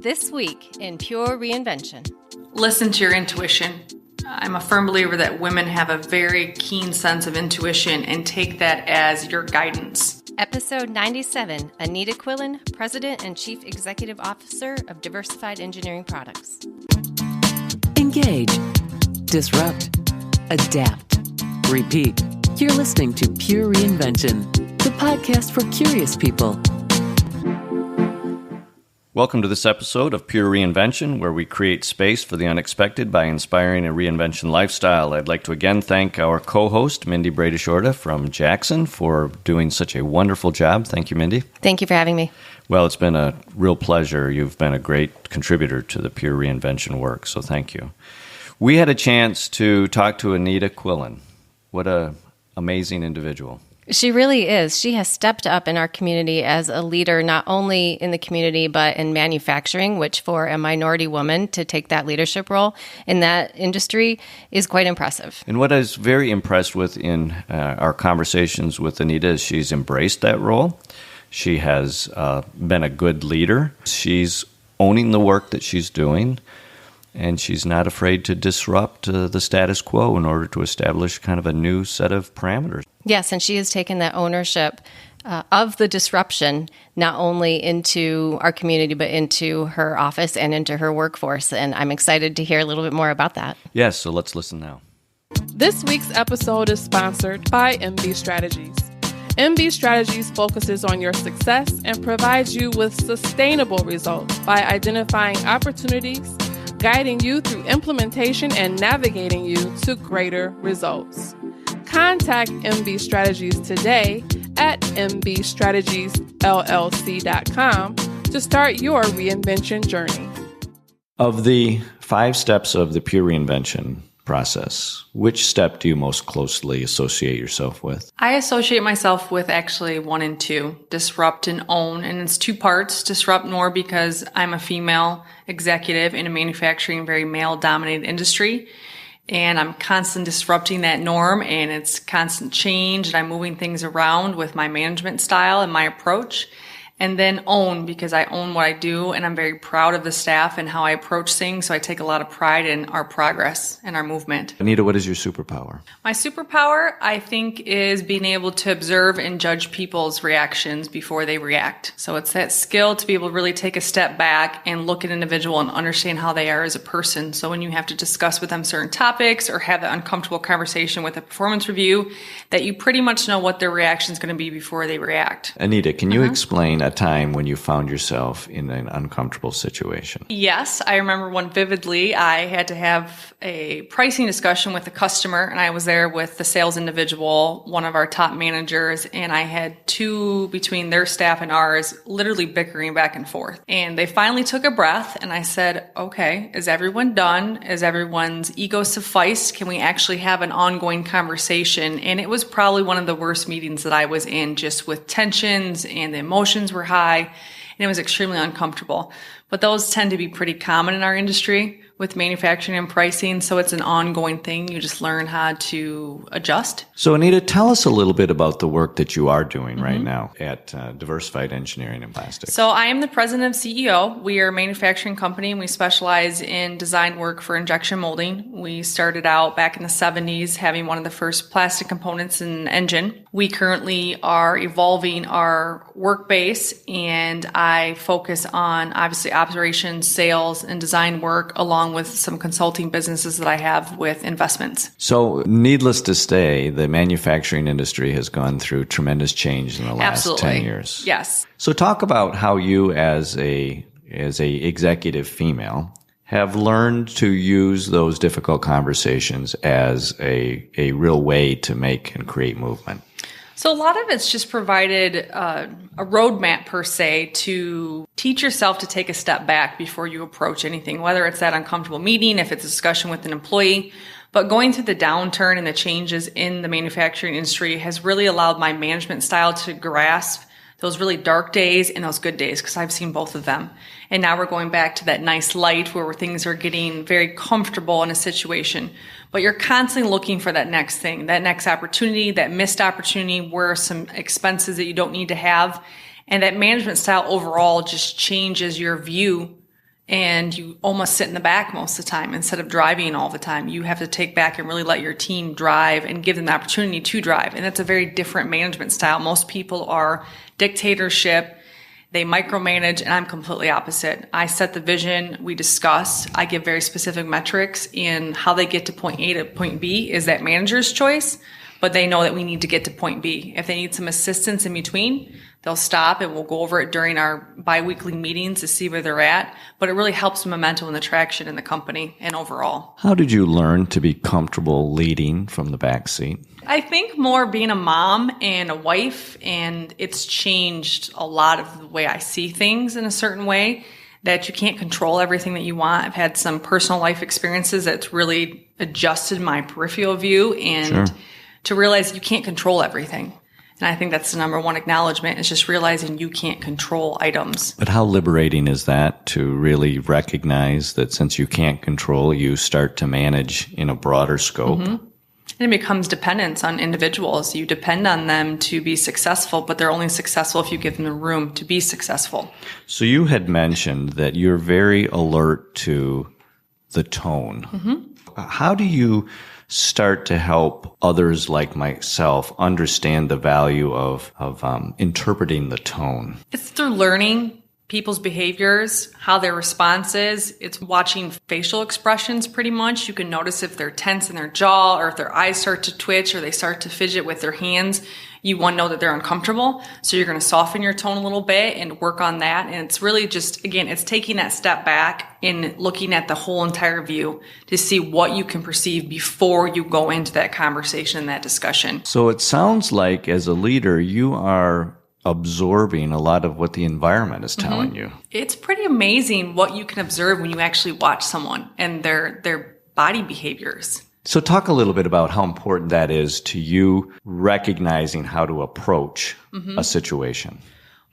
This week in Pure Reinvention. Listen to your intuition. I'm a firm believer that women have a very keen sense of intuition and take that as your guidance. Episode 97, Anita Quillen, President and Chief Executive Officer of Diversified Engineering Products. Engage, disrupt, adapt, repeat. You're listening to Pure Reinvention, the podcast for curious people. Welcome to this episode of Pure Reinvention, where we create space for the unexpected by inspiring a reinvention lifestyle. I'd like to again thank our co-host, Mindy Breda-Shorta from Jackson, for doing such a wonderful job. Thank you, Mindy. Thank you for having me. Well, it's been a real pleasure. You've been a great contributor to the Pure Reinvention work, so thank you. We had a chance to talk to Anita Quillen. What an amazing individual. She really is. She has stepped up in our community as a leader, not only in the community, but in manufacturing, which for a minority woman to take that leadership role in that industry is quite impressive. And what I was very impressed with in our conversations with Anita is she's embraced that role. She has been a good leader. She's owning the work that she's doing, and she's not afraid to disrupt the status quo in order to establish kind of a new set of parameters. Yes, and she has taken that ownership of the disruption, not only into our community, but into her office and into her workforce. And I'm excited to hear a little bit more about that. Yes, so let's listen now. This week's episode is sponsored by MB Strategies. MB Strategies focuses on your success and provides you with sustainable results by identifying opportunities, guiding you through implementation, and navigating you to greater results. Contact MB Strategies today at mbstrategiesllc.com to start your reinvention journey. Of the 5 steps of the Pure Reinvention process, which step do you most closely associate yourself with? I associate myself with actually 1 and 2, disrupt and own. And it's 2 parts. Disrupt more because I'm a female executive in a manufacturing, very male-dominated industry. And I'm constantly disrupting that norm, and it's constant change, and I'm moving things around with my management style and my approach. And then own, because I own what I do, and I'm very proud of the staff and how I approach things, so I take a lot of pride in our progress and our movement. Anita, what is your superpower? My superpower, I think, is being able to observe and judge people's reactions before they react. So it's that skill to be able to really take a step back and look at an individual and understand how they are as a person. So when you have to discuss with them certain topics or have that uncomfortable conversation with a performance review, that you pretty much know what their reaction is going to be before they react. Anita, can you explain a time when you found yourself in an uncomfortable situation? Yes, I remember one vividly. I had to have a pricing discussion with a customer, and I was there with the sales individual, one of our top managers, and I had 2 between their staff and ours literally bickering back and forth. And they finally took a breath, and I said, okay, is everyone done? Is everyone's ego sufficed? Can we actually have an ongoing conversation? And it was probably one of the worst meetings that I was in, just with tensions, and the emotions were high, and it was extremely uncomfortable. But those tend to be pretty common in our industry with manufacturing and pricing, so it's an ongoing thing. You just learn how to adjust. So Anita, tell us a little bit about the work that you are doing right now at Diversified Engineering and Plastics. So I am the president and CEO. We are a manufacturing company, and we specialize in design work for injection molding. We started out back in the 70s having one of the first plastic components in an engine. We currently are evolving our work base, and I focus on obviously operations, sales, and design work, along with some consulting businesses that I have with investments. So needless to say, the manufacturing industry has gone through tremendous change in the last 10 years. Yes. So talk about how you as a executive female have learned to use those difficult conversations as a real way to make and create movement. So a lot of it's just provided a roadmap, per se, to teach yourself to take a step back before you approach anything, whether it's that uncomfortable meeting, if it's a discussion with an employee. But going through the downturn and the changes in the manufacturing industry has really allowed my management style to grasp those really dark days and those good days, because I've seen both of them. And now we're going back to that nice light where things are getting very comfortable in a situation. But you're constantly looking for that next thing, that next opportunity, that missed opportunity, where some expenses that you don't need to have. And that management style overall just changes your view and you almost sit in the back most of the time instead of driving all the time. You have to take back and really let your team drive and give them the opportunity to drive. And that's a very different management style. Most people are dictatorship. They micromanage, and I'm completely opposite. I set the vision, we discuss, I give very specific metrics in how they get to point A to point B is that manager's choice, but they know that we need to get to point B. If they need some assistance in between, they'll stop and we'll go over it during our biweekly meetings to see where they're at. But it really helps the momentum and the traction in the company and overall. How did you learn to be comfortable leading from the backseat? I think more being a mom and a wife, and it's changed a lot of the way I see things in a certain way, that you can't control everything that you want. I've had some personal life experiences that's really adjusted my peripheral view and to realize you can't control everything. And I think that's the number one acknowledgement, is just realizing you can't control items. But how liberating is that to really recognize that since you can't control, you start to manage in a broader scope? Mm-hmm. And it becomes dependence on individuals. You depend on them to be successful, but they're only successful if you give them the room to be successful. So you had mentioned that you're very alert to the tone. Mm-hmm. How do you start to help others like myself understand the value of interpreting the tone? It's through learning people's behaviors, how their response is. It's watching facial expressions pretty much. You can notice if they're tense in their jaw or if their eyes start to twitch or they start to fidget with their hands. You want to know that they're uncomfortable. So you're going to soften your tone a little bit and work on that. And it's really just, again, it's taking that step back and looking at the whole entire view to see what you can perceive before you go into that conversation and that discussion. So it sounds like as a leader, you are absorbing a lot of what the environment is telling you. It's pretty amazing what you can observe when you actually watch someone and their body behaviors. So talk a little bit about how important that is to you recognizing how to approach a situation.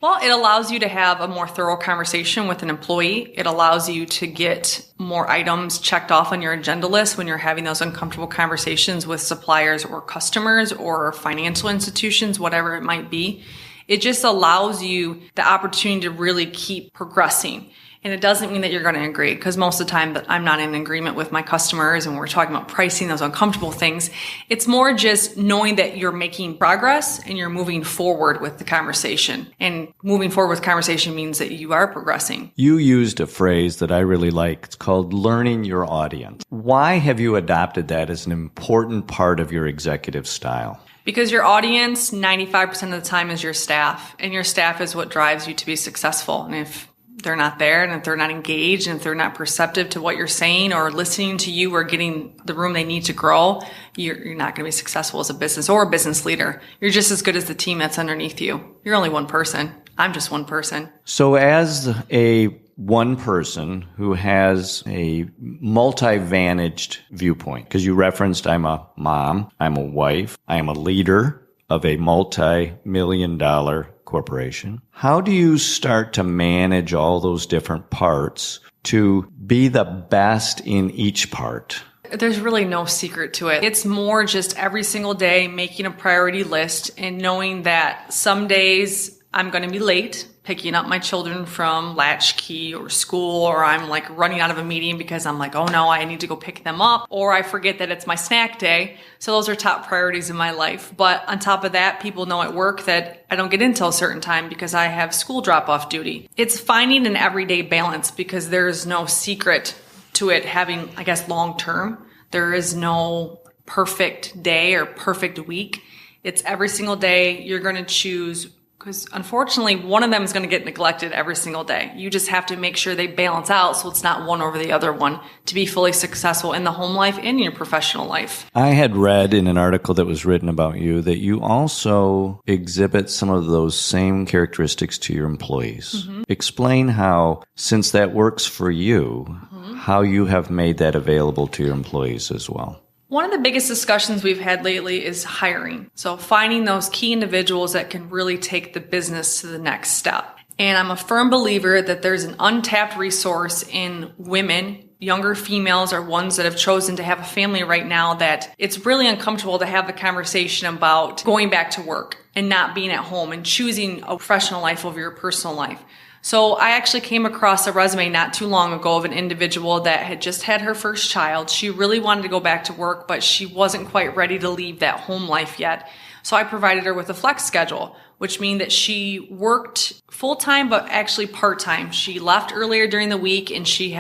Well, it allows you to have a more thorough conversation with an employee. It allows you to get more items checked off on your agenda list when you're having those uncomfortable conversations with suppliers or customers or financial institutions, whatever it might be. It just allows you the opportunity to really keep progressing. And it doesn't mean that you're going to agree, because most of the time I'm not in agreement with my customers and we're talking about pricing, those uncomfortable things. It's more just knowing that you're making progress and you're moving forward with the conversation. And moving forward with conversation means that you are progressing. You used a phrase that I really like. It's called learning your audience. Why have you adopted that as an important part of your executive style? Because your audience, 95% of the time, is your staff. And your staff is what drives you to be successful. And if they're not there, and if they're not engaged, and if they're not perceptive to what you're saying or listening to you or getting the room they need to grow, you're not going to be successful as a business or a business leader. You're just as good as the team that's underneath you. You're only one person. I'm just one person. So as a one person who has a multi-vantaged viewpoint, because you referenced I'm a mom, I'm a wife, I am a leader of a multi-million-dollar corporation. How do you start to manage all those different parts to be the best in each part? There's really no secret to it. It's more just every single day making a priority list and knowing that some days I'm going to be late picking up my children from latchkey or school, or I'm like running out of a meeting because I'm like, oh no, I need to go pick them up, or I forget that it's my snack day. So those are top priorities in my life. But on top of that, people know at work that I don't get in till a certain time because I have school drop-off duty. It's finding an everyday balance, because there is no secret to it having, I guess, long-term. There is no perfect day or perfect week. It's every single day you're going to choose, because unfortunately, one of them is going to get neglected every single day. You just have to make sure they balance out so it's not one over the other one to be fully successful in the home life and in your professional life. I had read in an article that was written about you that you also exhibit some of those same characteristics to your employees. Mm-hmm. Explain how, since that works for you, how you have made that available to your employees as well. One of the biggest discussions we've had lately is hiring. So finding those key individuals that can really take the business to the next step. And I'm a firm believer that there's an untapped resource in women. Younger females are ones that have chosen to have a family right now, that it's really uncomfortable to have the conversation about going back to work and not being at home and choosing a professional life over your personal life. So I actually came across a resume not too long ago of an individual that had just had her first child. She really wanted to go back to work, but she wasn't quite ready to leave that home life yet. So I provided her with a flex schedule, which means that she worked full-time, but actually part-time. She left earlier during the week and she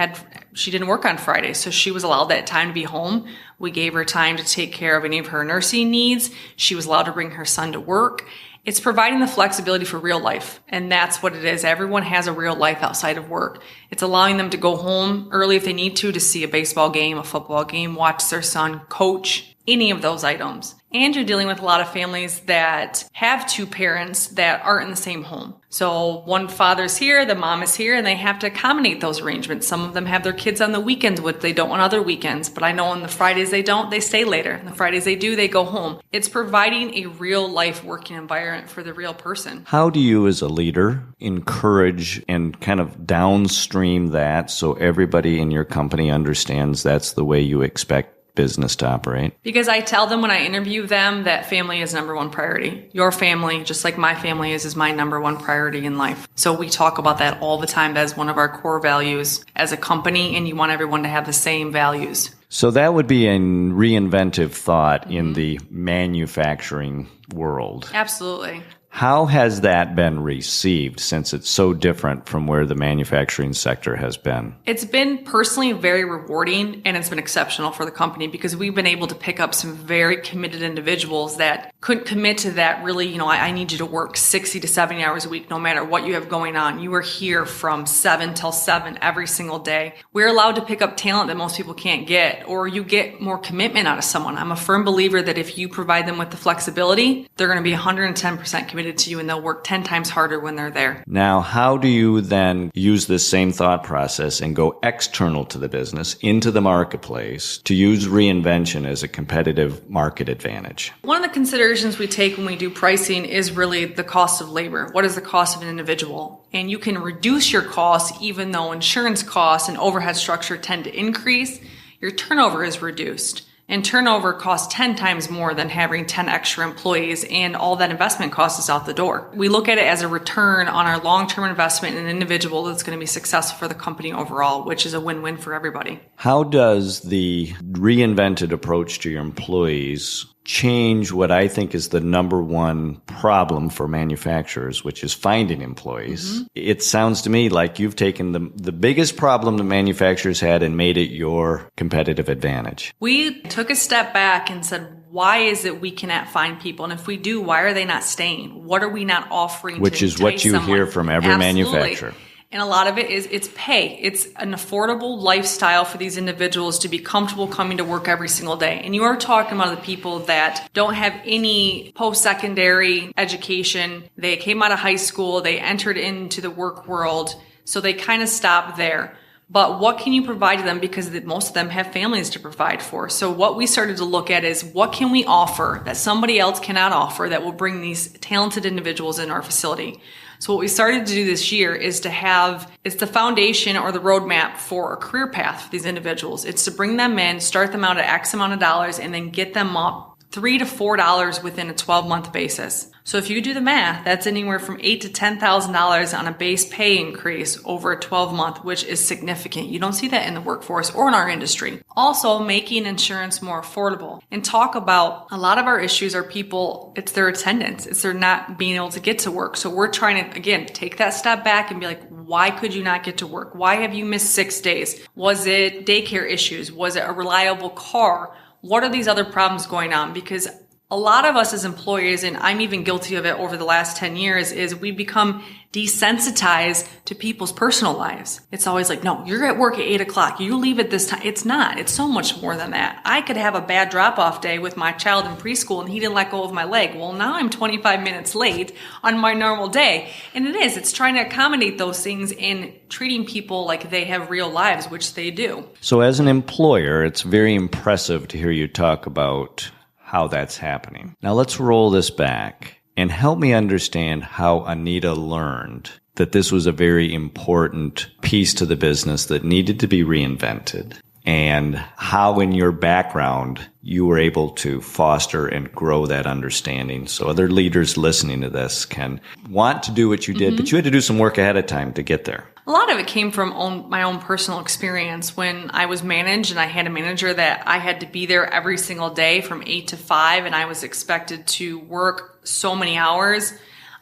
didn't work on Friday. So she was allowed that time to be home. We gave her time to take care of any of her nursing needs. She was allowed to bring her son to work. It's providing the flexibility for real life. And that's what it is. Everyone has a real life outside of work. It's allowing them to go home early if they need to see a baseball game, a football game, watch their son coach, any of those items. And you're dealing with a lot of families that have two parents that aren't in the same home. So one father's here, the mom is here, and they have to accommodate those arrangements. Some of them have their kids on the weekends, which they don't on other weekends. But I know on the Fridays they don't, they stay later. And the Fridays they do, they go home. It's providing a real life working environment for the real person. How do you as a leader encourage and kind of downstream that so everybody in your company understands that's the way you expect business to operate? Because I tell them when I interview them that family is number one priority. Your family, just like my family is my number one priority in life. So we talk about that all the time as one of our core values as a company, and you want everyone to have the same values. So that would be a reinventive thought in the manufacturing world. Absolutely. How has that been received since it's so different from where the manufacturing sector has been? It's been personally very rewarding, and it's been exceptional for the company because we've been able to pick up some very committed individuals that couldn't commit to that really, I need you to work 60 to 70 hours a week no matter what you have going on. You are here from 7 till 7 every single day. We're allowed to pick up talent that most people can't get, or you get more commitment out of someone. I'm a firm believer that if you provide them with the flexibility, they're going to be 110% committed to you, and they'll work 10 times harder when they're there. Now, how do you then use this same thought process and go external to the business, into the marketplace, to use reinvention as a competitive market advantage? One of the considerations we take when we do pricing is really the cost of labor. What is the cost of an individual? And you can reduce your costs even though insurance costs and overhead structure tend to increase. Your turnover is reduced. And turnover costs 10 times more than having 10 extra employees, and all that investment cost is out the door. We look at it as a return on our long-term investment in an individual that's going to be successful for the company overall, which is a win-win for everybody. How does the reinvented approach to your employees change what I think is the number one problem for manufacturers, which is finding employees? Mm-hmm. It sounds to me like you've taken the biggest problem the manufacturers had and made it your competitive advantage. We took a step back and said, why is it we cannot find people? And if we do, why are they not staying? What are we not offering? Which is what you hear from every manufacturer. And a lot of it is it's pay. It's an affordable lifestyle for these individuals to be comfortable coming to work every single day. And you are talking about the people that don't have any post-secondary education. They came out of high school. They entered into the work world. So they kind of stop there. But what can you provide to them? Because most of them have families to provide for. So what we started to look at is what can we offer that somebody else cannot offer that will bring these talented individuals in our facility? So what we started to do this year is it's the foundation or the roadmap for a career path for these individuals. It's to bring them in, start them out at X amount of dollars, and then get them up $3 to $4 within a 12-month basis. So if you do the math, that's anywhere from $8,000 to $10,000 on a base pay increase over a 12-month, which is significant. You don't see that in the workforce or in our industry. Also, making insurance more affordable. And talk about a lot of our issues are people, it's their attendance. It's their not being able to get to work. So we're trying to, again, take that step back and be like, why could you not get to work? Why have you missed 6 days? Was it daycare issues? Was it a reliable car? What are these other problems going on? Because a lot of us as employers, and I'm even guilty of it over the last 10 years, is we become desensitized to people's personal lives. It's always like, no, you're at work at 8 o'clock. You leave at this time. It's not. It's so much more than that. I could have a bad drop-off day with my child in preschool and he didn't let go of my leg. Well, now I'm 25 minutes late on my normal day. And it's trying to accommodate those things and treating people like they have real lives, which they do. So as an employer, it's very impressive to hear you talk about how that's happening. Now let's roll this back and help me understand how Anita learned that this was a very important piece to the business that needed to be reinvented, and how in your background you were able to foster and grow that understanding so other leaders listening to this can want to do what you did, but you had to do some work ahead of time to get there. A lot of it came from my own personal experience when I was managed and I had a manager that I had to be there every single day from 8 to 5 and I was expected to work so many hours.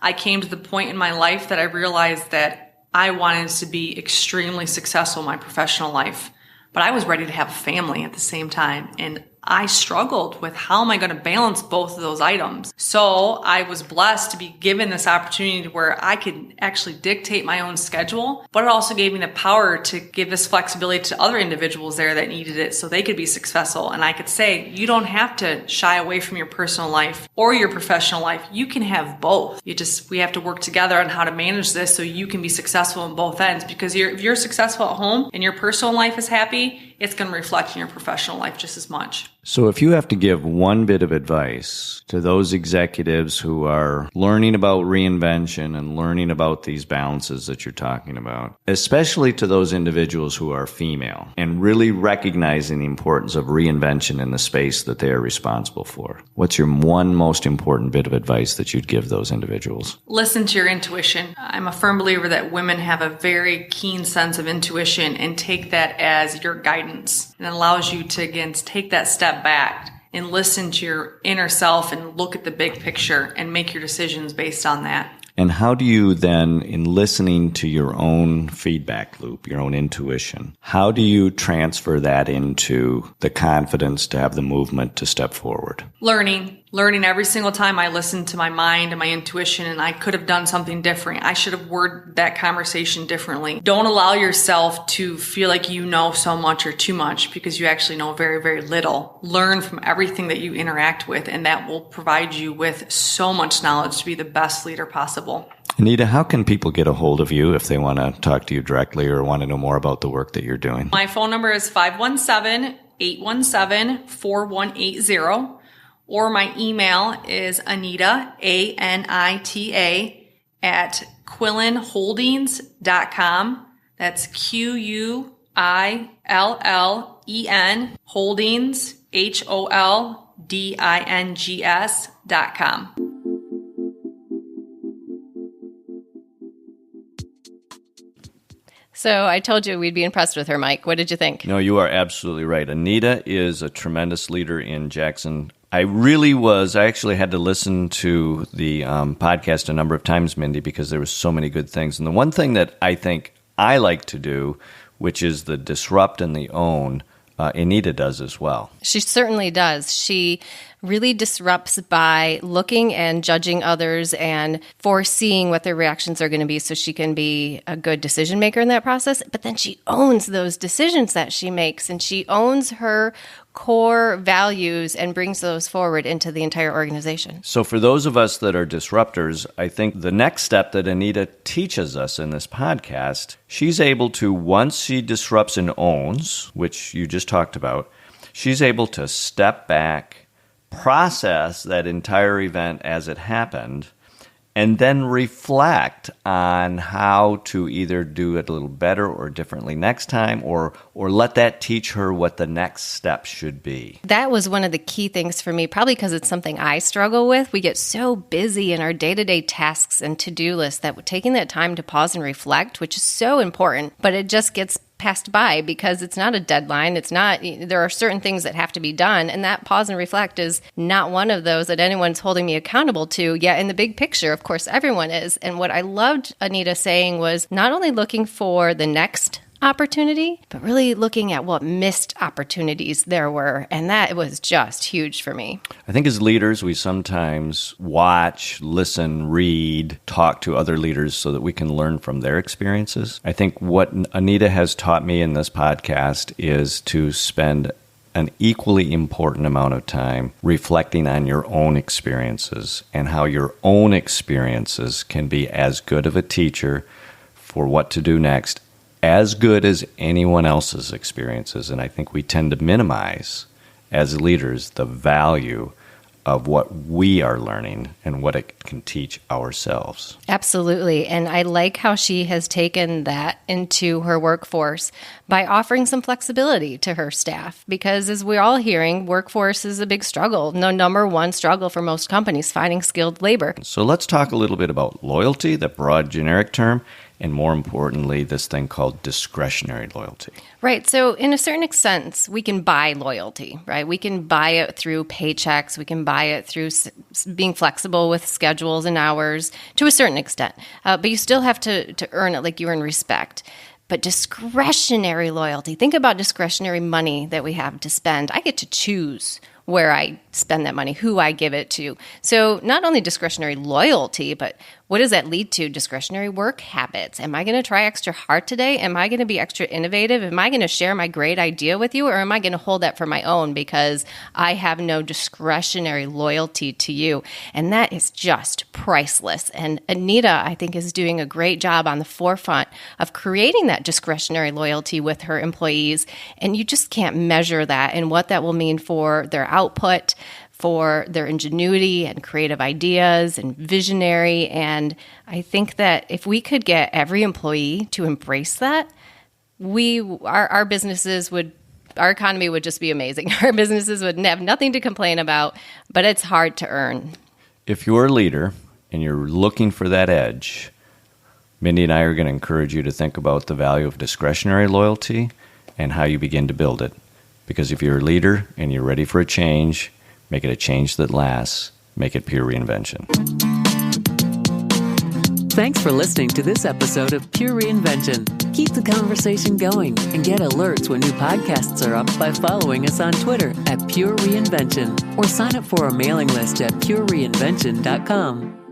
I came to the point in my life that I realized that I wanted to be extremely successful in my professional life, but I was ready to have a family at the same time. And I struggled with how am I going to balance both of those items. So I was blessed to be given this opportunity where I could actually dictate my own schedule, but it also gave me the power to give this flexibility to other individuals there that needed it so they could be successful. And I could say, you don't have to shy away from your personal life or your professional life. You can have both. We have to work together on how to manage this so you can be successful on both ends, because if you're successful at home and your personal life is happy, it's going to reflect in your professional life just as much. So if you have to give one bit of advice to those executives who are learning about reinvention and learning about these balances that you're talking about, especially to those individuals who are female and really recognizing the importance of reinvention in the space that they are responsible for, what's your one most important bit of advice that you'd give those individuals? Listen to your intuition. I'm a firm believer that women have a very keen sense of intuition, and take that as your guidance. And it allows you to, again, take that step back and listen to your inner self and look at the big picture and make your decisions based on that. And how do you then, in listening to your own feedback loop, your own intuition, how do you transfer that into the confidence to have the movement to step forward? Learning every single time I listen to my mind and my intuition, and I could have done something different. I should have worded that conversation differently. Don't allow yourself to feel like you know so much or too much, because you actually know very, very little. Learn from everything that you interact with, and that will provide you with so much knowledge to be the best leader possible. Anita, how can people get a hold of you if they want to talk to you directly or want to know more about the work that you're doing? My phone number is 517-817-4180. Or my email is Anita, ANITA, at QuillenHoldings.com. That's QUILLEN Holdings, HOLDINGS.com. So I told you we'd be impressed with her, Mike. What did you think? No, you are absolutely right. Anita is a tremendous leader in Jackson. I actually had to listen to the podcast a number of times, Mindy, because there was so many good things. And the one thing that I think I like to do, which is the disrupt and the own, Anita does as well. She certainly does. She really disrupts by looking and judging others and foreseeing what their reactions are going to be so she can be a good decision maker in that process. But then she owns those decisions that she makes, and she owns her core values and brings those forward into the entire organization. So for those of us that are disruptors, I think the next step that Anita teaches us in this podcast, she's able to, once she disrupts and owns, which you just talked about, she's able to step back, process that entire event as it happened, and then reflect on how to either do it a little better or differently next time, or let that teach her what the next step should be. That was one of the key things for me, probably because it's something I struggle with. We get so busy in our day-to-day tasks and to-do lists that taking that time to pause and reflect, which is so important, but it just gets passed by because it's not a deadline. There are certain things that have to be done, and that pause and reflect is not one of those that anyone's holding me accountable to. Yet in the big picture, of course, everyone is. And what I loved Anita saying was not only looking for the next opportunity, but really looking at what missed opportunities there were. And that was just huge for me. I think as leaders, we sometimes watch, listen, read, talk to other leaders so that we can learn from their experiences. I think what Anita has taught me in this podcast is to spend an equally important amount of time reflecting on your own experiences and how your own experiences can be as good of a teacher for what to do next, as good as anyone else's experiences. And I think we tend to minimize, as leaders, the value of what we are learning and what it can teach ourselves. Absolutely. And I like how she has taken that into her workforce by offering some flexibility to her staff. Because as we're all hearing, workforce is a big struggle. The number one struggle for most companies, finding skilled labor. So let's talk a little bit about loyalty, the broad generic term, and more importantly, this thing called discretionary loyalty. Right. So in a certain extent, we can buy loyalty, right? We can buy it through paychecks. We can buy it through being flexible with schedules and hours to a certain extent. But you still have to earn it, like you earn respect. But discretionary loyalty, think about discretionary money that we have to spend. I get to choose where I spend that money, who I give it to. So not only discretionary loyalty, but what does that lead to? Discretionary work habits. Am I going to try extra hard today? Am I going to be extra innovative? Am I going to share my great idea with you? Or am I going to hold that for my own because I have no discretionary loyalty to you? And that is just priceless. And Anita, I think, is doing a great job on the forefront of creating that discretionary loyalty with her employees. And you just can't measure that and what that will mean for their output, for their ingenuity and creative ideas and visionary. And I think that if we could get every employee to embrace that, our businesses would, our economy would just be amazing. Our businesses would have nothing to complain about, but it's hard to earn. If you're a leader and you're looking for that edge, Mindy and I are going to encourage you to think about the value of discretionary loyalty and how you begin to build it. Because if you're a leader and you're ready for a change, make it a change that lasts. Make it pure reinvention. Thanks for listening to this episode of Pure Reinvention. Keep the conversation going and get alerts when new podcasts are up by following us on Twitter at Pure Reinvention or sign up for our mailing list at purereinvention.com.